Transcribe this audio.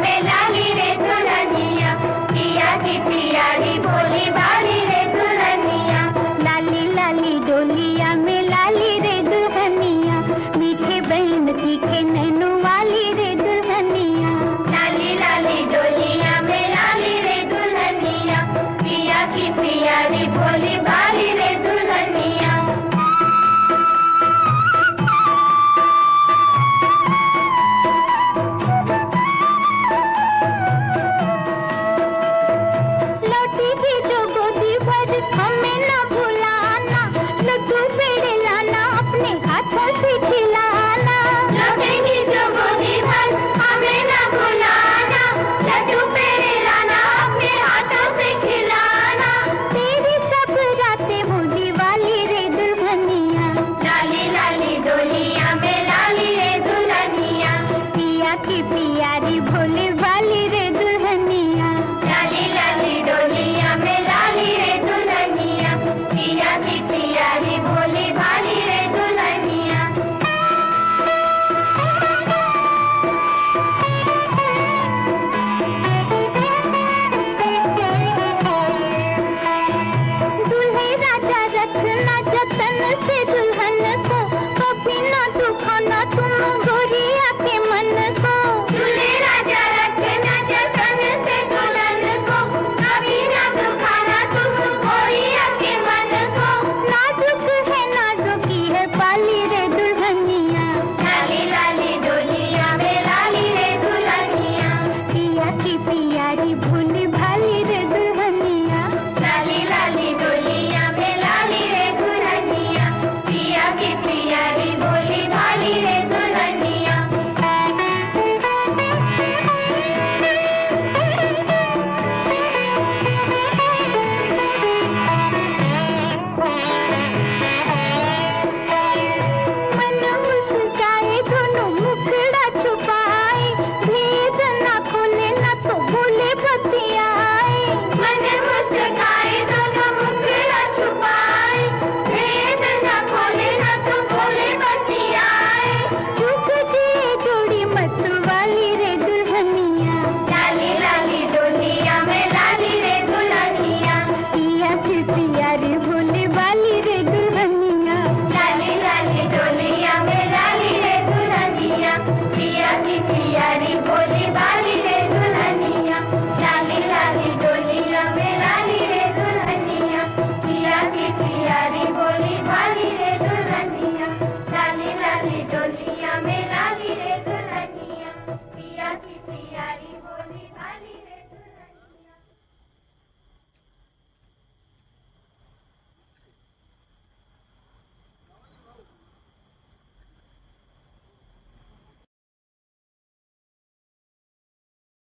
में लाली रे दुल्हनिया, पिया की पियारी भोली भाली रे दुल्हनिया। लाली लाली डोलिया में लाली रे दुल्हनिया, मीठे बहन तीखे नैनो वाली रे दुल्हनिया। लाली लाली डोलिया में लाली रे दुल्हनिया, पिया की पियारी भोली भाली रे दुल्हनिया। लौटेगी जो गोदी भर हमें न भुलाना, लड्डू पेड़े लाना अपने हाथों से खिलाना। लौटेगी जो